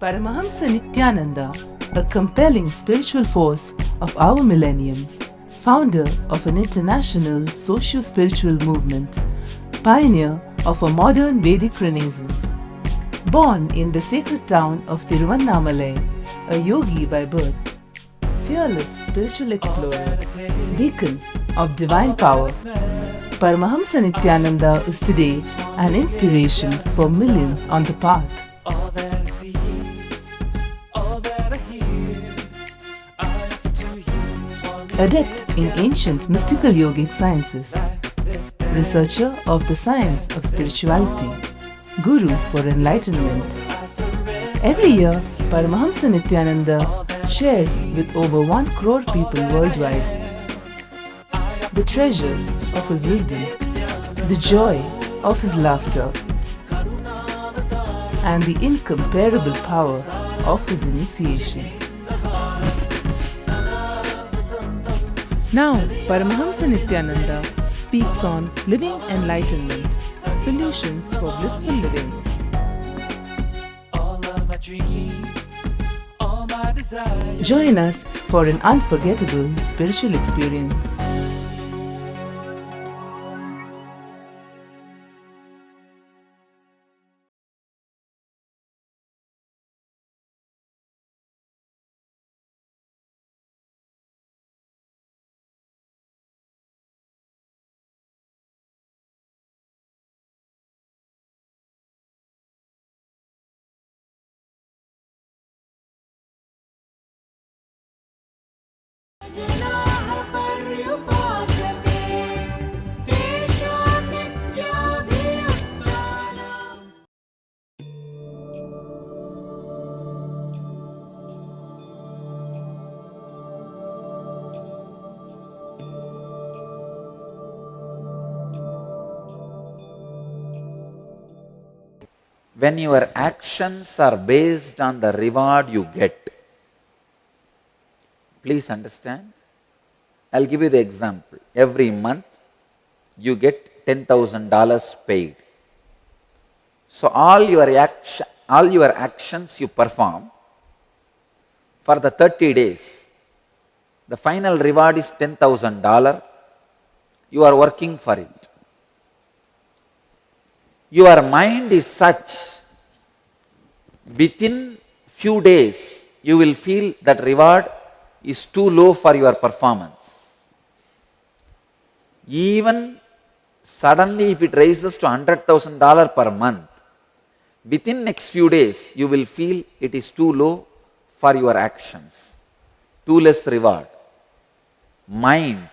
Paramahamsa Nityananda, a compelling spiritual force of our millennium, founder of an international socio-spiritual movement, pioneer of a modern Vedic renaissance. Born in the sacred town of Tiruvannamalai, a yogi by birth, fearless spiritual explorer, beacon of divine power, Paramahamsa Nityananda is today an inspiration for millions on the path. Adept in ancient mystical yogic sciences, researcher of the science of spirituality, guru for enlightenment. Every year, Paramahamsa Nityananda shares with over 1 crore people worldwide the treasures of his wisdom, the joy of his laughter, and the incomparable power of his initiation. Now, Paramahamsa Nityananda speaks on living enlightenment, solutions for blissful living. Join us for an unforgettable spiritual experience. When your actions are based on the reward you get, please understand, I'll give you the example. Every month you get $10,000 paid. So all your actions you perform for the 30 days, the final reward is $10,000. You are working for it. Your mind is such, within few days you will feel that reward is too low for your performance. Even suddenly if it raises to $100,000 per month, within next few days you will feel it is too low for your actions, too less reward. Mind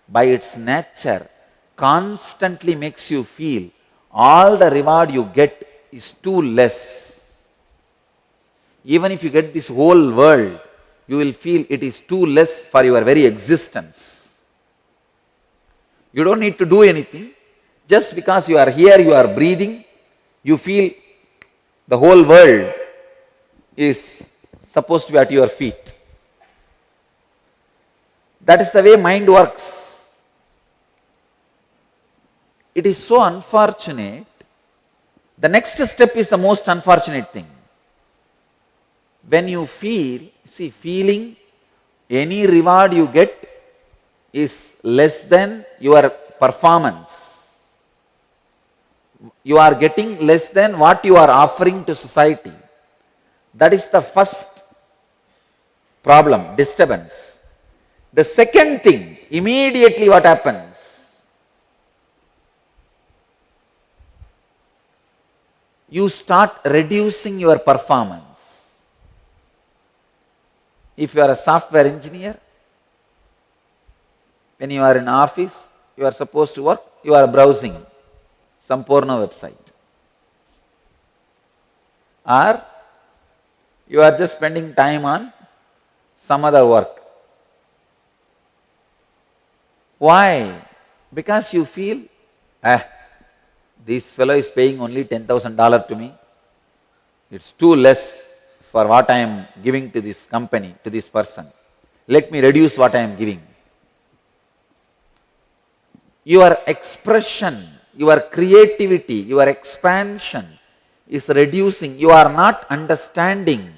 by its nature constantly makes you feel all the reward you get is too less. Even if you get this whole world, you will feel it is too less for your very existence. You don't need to do anything. Just because you are here, you are breathing, you feel the whole world is supposed to be at your feet. That is the way mind works. It is so unfortunate. The next step is the most unfortunate thing. When you feel, feeling any reward you get is less than your performance. You are getting less than what you are offering to society. That is the first problem, disturbance. The second thing, immediately what happens? You start reducing your performance. If you are a software engineer, when you are in office, you are supposed to work, you are browsing some porno website. Or you are just spending time on some other work. Why? Because you feel, this fellow is paying only $10,000 to me. It's too less for what I am giving to this company, to this person. Let me reduce what I am giving. Your expression, your creativity, your expansion is reducing. You are not understanding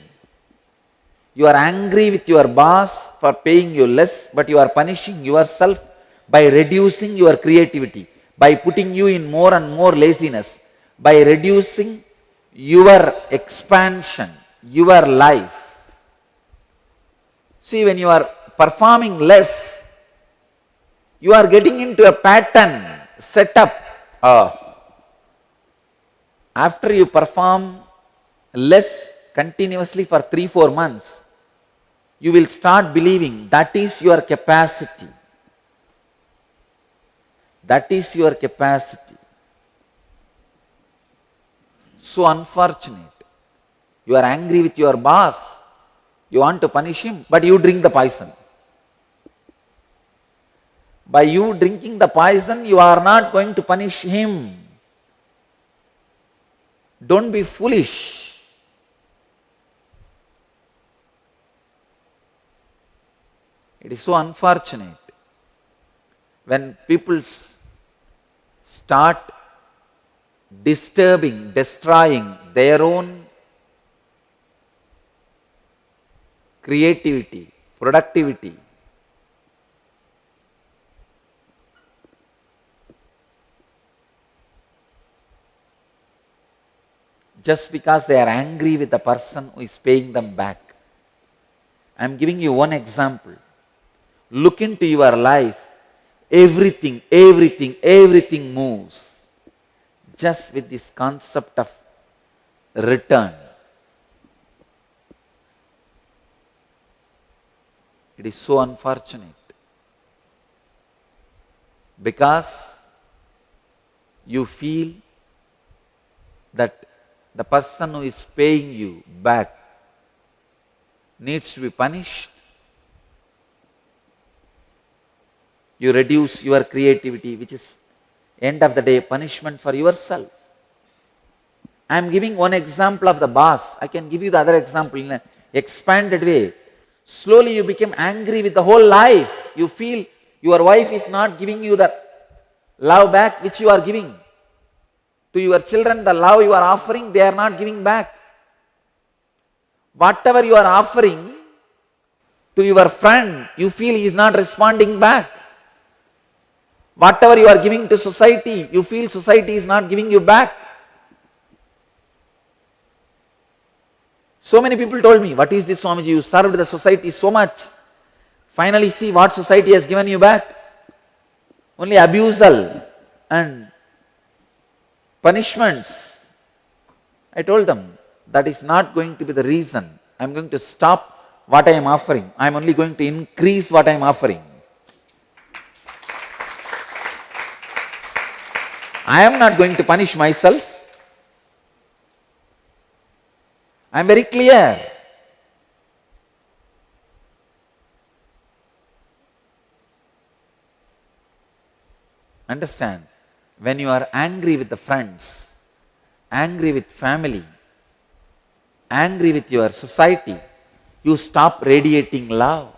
You are angry with your boss for paying you less, but you are punishing yourself by reducing your creativity, by putting you in more and more laziness, by reducing your expansion, your life. See, when you are performing less, you are getting into a pattern, setup. After you perform less continuously for 3-4 months, you will start believing that is your capacity. That is your capacity. So unfortunate. You are angry with your boss. You want to punish him, but you drink the poison. By you drinking the poison, you are not going to punish him. Don't be foolish. It is so unfortunate when people start disturbing, destroying their own creativity, productivity. Just because they are angry with the person who is paying them back. I am giving you one example. Look into your life. Everything moves. Just with this concept of return. It is so unfortunate. Because you feel that the person who is paying you back needs to be punished. You reduce your creativity, which is, end of the day, punishment for yourself. I am giving one example of the boss. I can give you the other example in an expanded way. Slowly you become angry with the whole life. You feel your wife is not giving you the love back which you are giving. To your children, the love you are offering, they are not giving back. Whatever you are offering to your friend, you feel he is not responding back. Whatever you are giving to society, you feel society is not giving you back. So many people told me, what is this, Swamiji? You served the society so much. Finally see what society has given you back. Only abusal and punishments. I told them, that is not going to be the reason. I am going to stop what I am offering. I am only going to increase what I am offering. I am not going to punish myself. I am very clear. Understand? When you are angry with the friends, angry with family, angry with your society, you stop radiating love.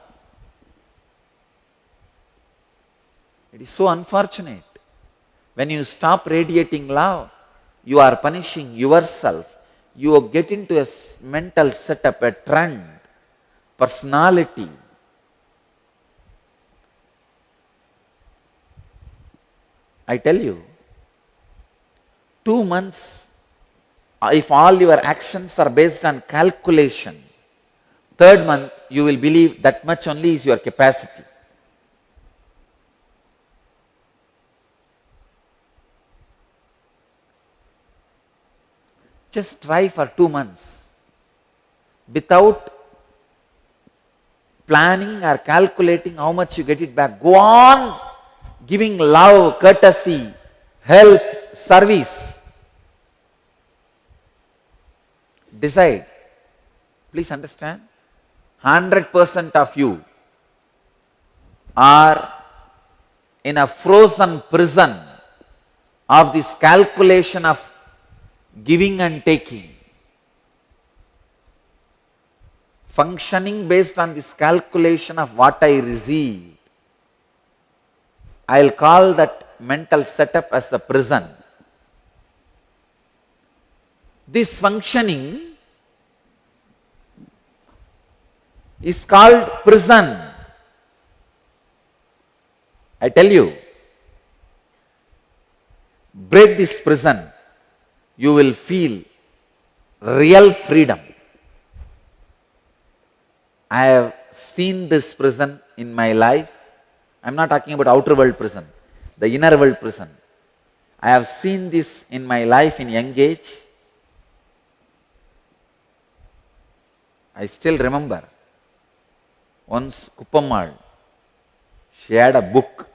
It is so unfortunate. When you stop radiating love, you are punishing yourself. You get into a mental setup, a trend, personality. I tell you, 2 months, if all your actions are based on calculation, 3rd month you will believe that much only is your capacity. Just try for 2 months without planning or calculating how much you get it back. Go on giving love, courtesy, help, service. Decide. Please understand, 100% of you are in a frozen prison of this calculation of giving and taking. Functioning based on this calculation of what I received. I will call that mental setup as the prison. This functioning is called prison. I tell you, break this prison, you will feel real freedom. I have seen this prison in my life. I am not talking about outer world prison, the inner world prison. I have seen this in my life in young age. I still remember once Kuppammal, she had a book.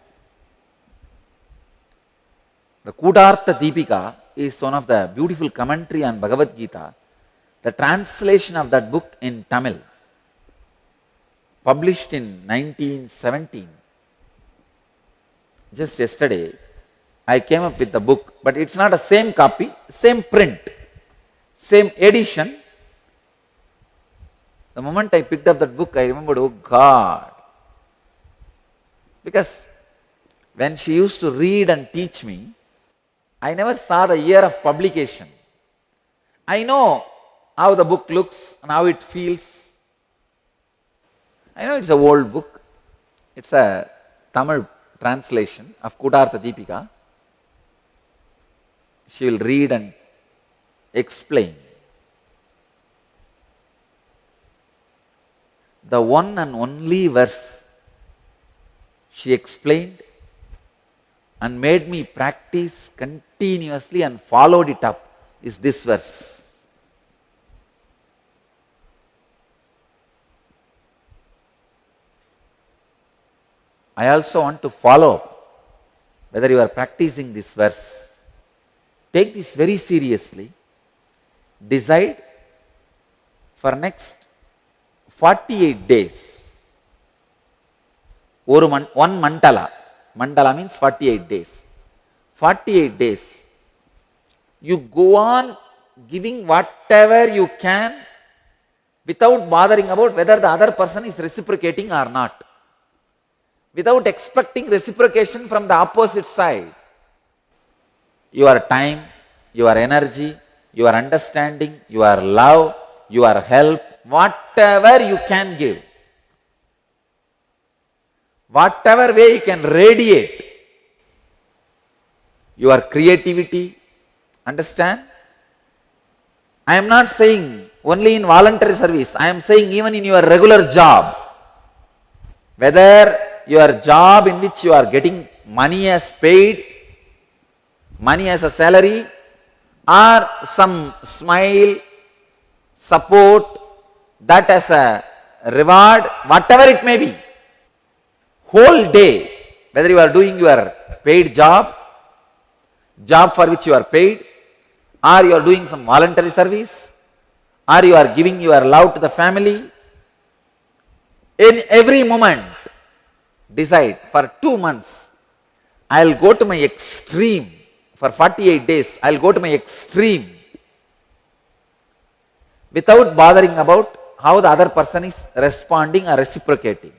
The Kudartha Deepika is one of the beautiful commentary on Bhagavad Gita. The translation of that book in Tamil, published in 1917. Just yesterday, I came up with the book, but it's not the same copy, same print, same edition. The moment I picked up that book, I remembered, oh God. Because when she used to read and teach me, I never saw the year of publication. I know how the book looks and how it feels. I know it's an old book. It's a Tamil translation of Kudartha Deepika. She will read and explain. The one and only verse she explained and made me practice continuously and followed it up is this verse. I also want to follow up whether you are practicing this verse. Take this very seriously. Decide for next 48 days. One mantala. Mandala means 48 days. 48 days. You go on giving whatever you can without bothering about whether the other person is reciprocating or not. Without expecting reciprocation from the opposite side. Your time, your energy, your understanding, your love, your help, whatever you can give. Whatever way you can radiate your creativity, understand? I am not saying only in voluntary service, I am saying even in your regular job. Whether your job in which you are getting money as paid, money as a salary, or some smile, support, that as a reward, whatever it may be. Whole day, whether you are doing your paid job for which you are paid, or you are doing some voluntary service, or you are giving your love to the family, in every moment, decide for 2 months, I will go to my extreme. For 48 days, I will go to my extreme without bothering about how the other person is responding or reciprocating.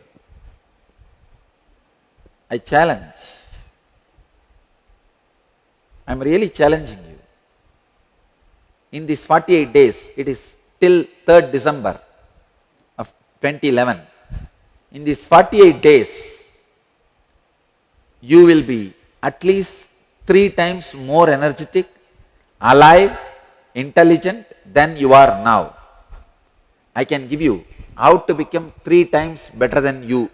I challenge. I am really challenging you. In these 48 days, it is till 3rd December of 2011. In these 48 days, you will be at least 3 times more energetic, alive, intelligent than you are now. I can give you how to become 3 times better than you.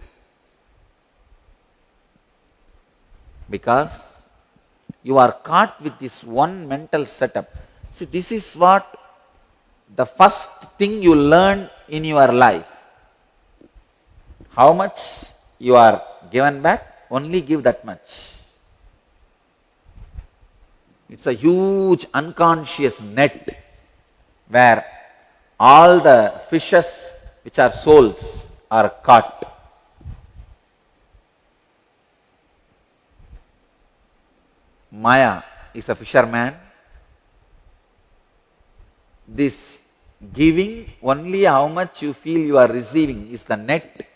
Because you are caught with this one mental setup. See, this is what the first thing you learn in your life. How much you are given back, only give that much. It's a huge unconscious net where all the fishes which are souls are caught. Maya is a fisherman. This giving, only how much you feel you are receiving is the net.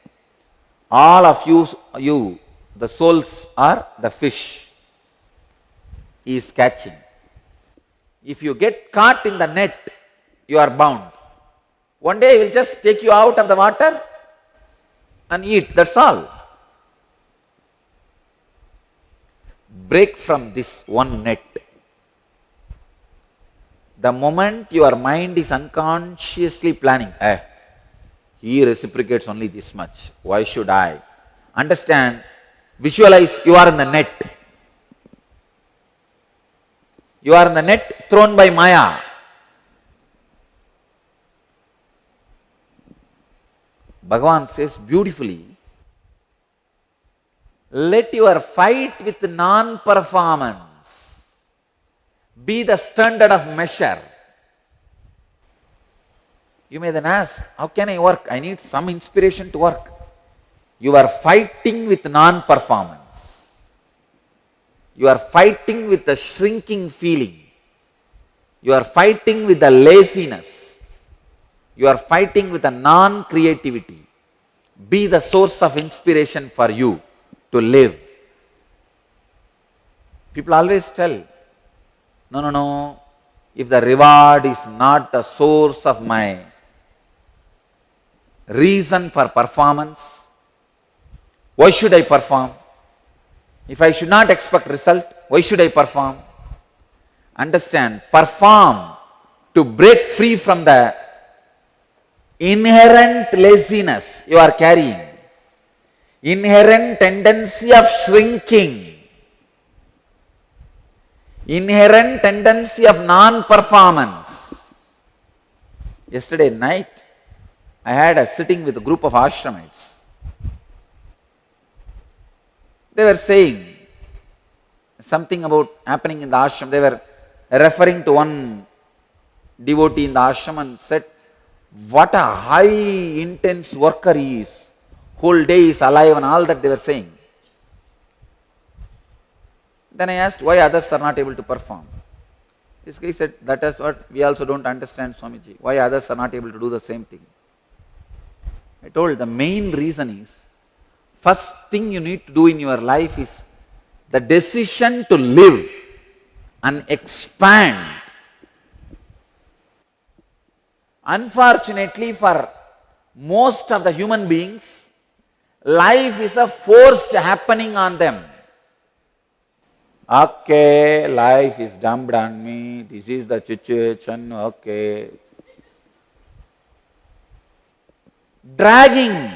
All of you, the souls are the fish he is catching. If you get caught in the net, you are bound. One day he will just take you out of the water and eat, that's all. Break from this one net. The moment your mind is unconsciously planning, he reciprocates only this much, why should I? Understand, visualize you are in the net. You are in the net thrown by Maya. Bhagavan says beautifully, let your fight with non-performance be the standard of measure. You may then ask, how can I work? I need some inspiration to work. You are fighting with non-performance. You are fighting with the shrinking feeling. You are fighting with the laziness. You are fighting with the non-creativity. Be the source of inspiration for you to live. People always tell, no, if the reward is not the source of my reason for performance, why should I perform? If I should not expect result, why should I perform? Understand, perform to break free from the inherent laziness you are carrying, inherent tendency of shrinking, inherent tendency of non-performance. Yesterday night, I had a sitting with a group of ashramites. They were saying something about happening in the ashram. They were referring to one devotee in the ashram and said, what a high intense worker he is. Whole day is alive and all that they were saying. Then I asked why others are not able to perform. This guy said, that is what we also don't understand, Swamiji. Why others are not able to do the same thing. I told the main reason is, first thing you need to do in your life is the decision to live and expand. Unfortunately for most of the human beings, life is a forced happening on them. Okay, life is dumped on me, this is the situation, okay. Dragging.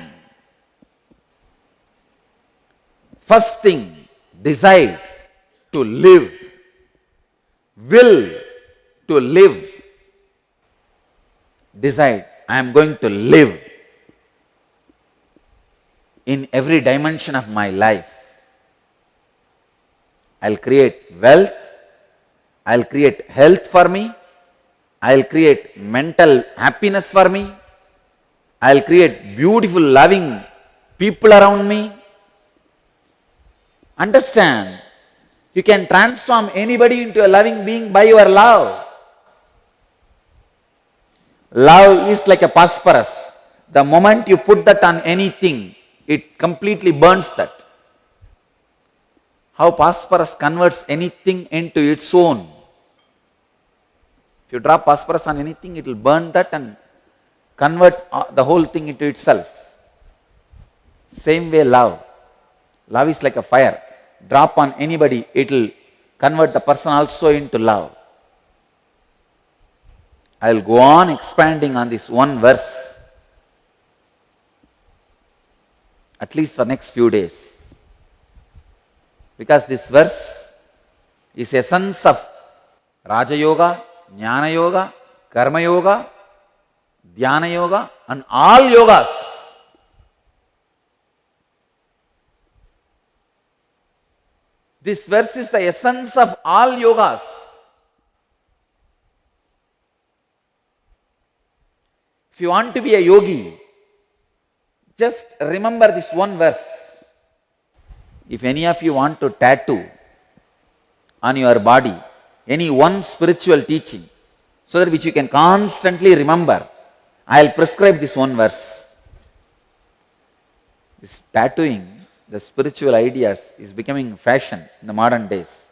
First thing, decide to live, will to live. Decide, I am going to live in every dimension of my life. I'll create wealth, I'll create health for me, I'll create mental happiness for me, I'll create beautiful, loving people around me. Understand, you can transform anybody into a loving being by your love. Love is like a phosphorus. The moment you put that on anything, it completely burns that. How phosphorus converts anything into its own. If you drop phosphorus on anything, it will burn that and convert the whole thing into itself. Same way love. Love is like a fire. Drop on anybody, it will convert the person also into love. I will go on expanding on this one verse, at least for next few days. Because this verse is essence of Raja Yoga, Jnana Yoga, Karma Yoga, Dhyana Yoga and all yogas. This verse is the essence of all yogas. If you want to be a yogi, just remember this one verse. If any of you want to tattoo on your body any one spiritual teaching, so that which you can constantly remember, I will prescribe this one verse. This tattooing, the spiritual ideas is becoming fashion in the modern days.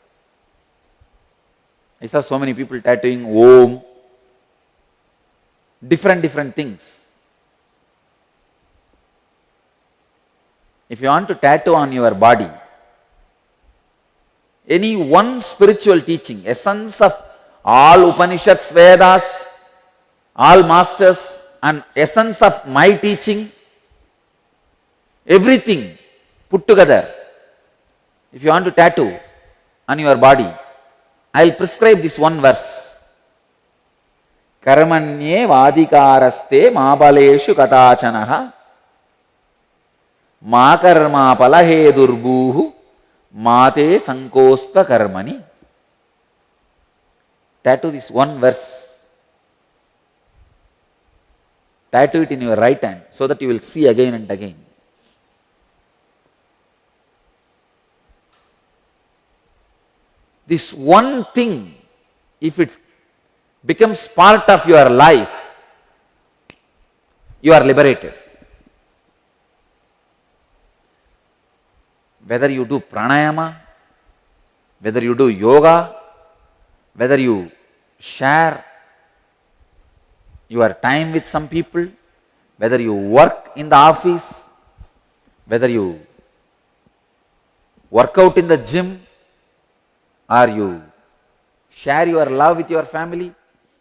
I saw so many people tattooing Om, different things. If you want to tattoo on your body any one spiritual teaching, essence of all Upanishads, Vedas, all masters, and essence of my teaching, everything put together, if you want to tattoo on your body, I will prescribe this one verse. Karmanye vadikaraste mabaleshu katachanaha ma karma palahe durbuhu mate sankosta karmani. Tattoo this one verse. Tattoo it in your right hand so that you will see again and again. This one thing, if it becomes part of your life, you are liberated. Whether you do pranayama, whether you do yoga, whether you share your time with some people, whether you work in the office, whether you work out in the gym, or you share your love with your family,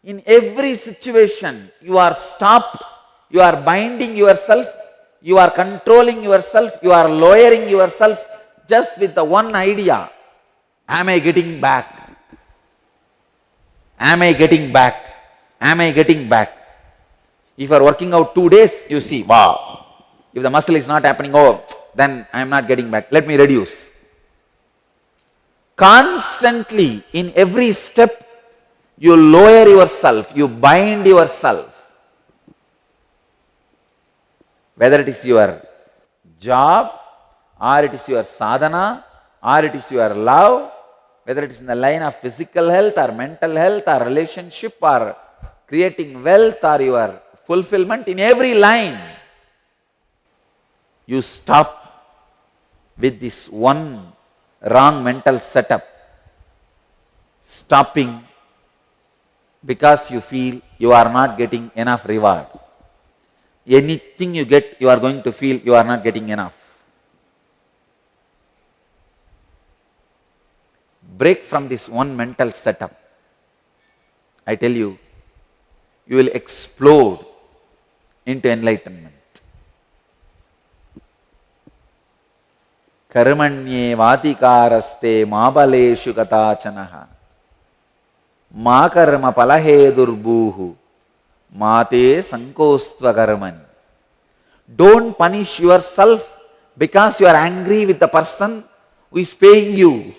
in every situation you are stopped, you are binding yourself, you are controlling yourself, you are lowering yourself just with the one idea, am I getting back? Am I getting back? Am I getting back? If you are working out 2 days, you see, wow, if the muscle is not happening, oh, then I am not getting back, let me reduce. Constantly, in every step, you lower yourself, you bind yourself. Whether it is your job, or it is your sadhana, or it is your love, whether it is in the line of physical health, or mental health, or relationship, or creating wealth, or your fulfillment, in every line, you stop with this one wrong mental setup, stopping because you feel you are not getting enough reward. Anything you get, you are going to feel you are not getting enough. Break from this one mental setup. I tell you, you will explode into enlightenment. Karmanye vatikaraste mabaleshu katachanaha ma karma palahe durbuhu mate sankostva karmani. Don't punish yourself because you are angry with the person who is paying you.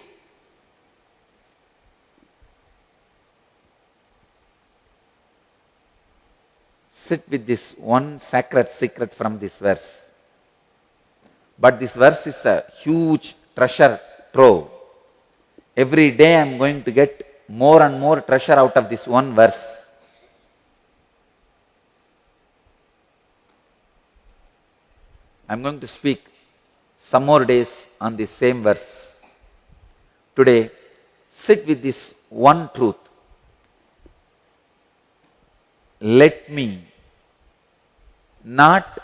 Sit with this one sacred secret from this verse. But this verse is a huge treasure trove. Every day I am going to get more and more treasure out of this one verse. I am going to speak some more days on this same verse. Today, sit with this one truth. Let me not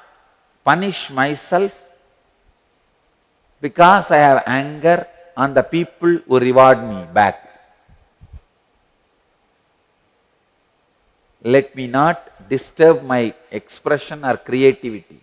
punish myself because I have anger on the people who reward me back. Let me not disturb my expression or creativity.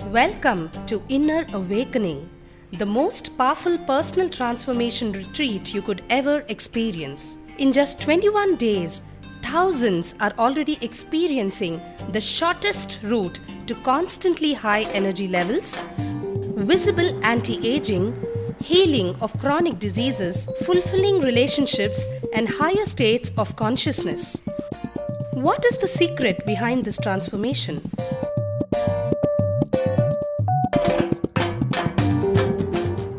Welcome to Inner Awakening, the most powerful personal transformation retreat you could ever experience. In just 21 days, thousands are already experiencing the shortest route to constantly high energy levels, visible anti-aging, healing of chronic diseases, fulfilling relationships, and higher states of consciousness. What is the secret behind this transformation?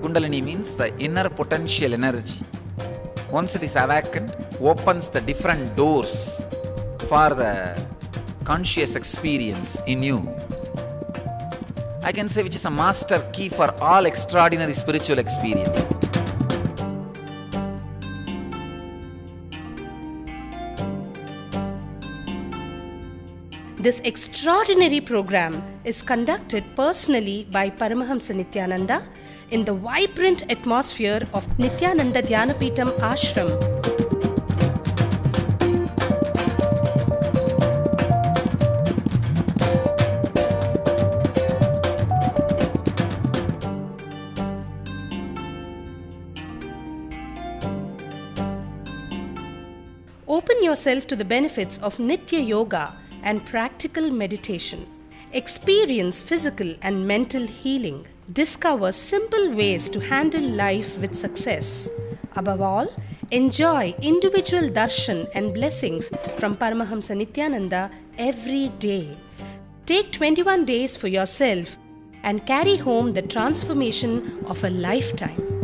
Kundalini means the inner potential energy. Once it is awakened, opens the different doors for the conscious experience in you. I can say which is a master key for all extraordinary spiritual experiences. This extraordinary program is conducted personally by Paramahamsa Nityananda in the vibrant atmosphere of Nityananda Dhyanapitham Ashram. Open yourself to the benefits of Nitya Yoga and practical meditation. Experience physical and mental healing. Discover simple ways to handle life with success. Above all, enjoy individual darshan and blessings from Paramahamsa Nityananda every day. Take 21 days for yourself and carry home the transformation of a lifetime.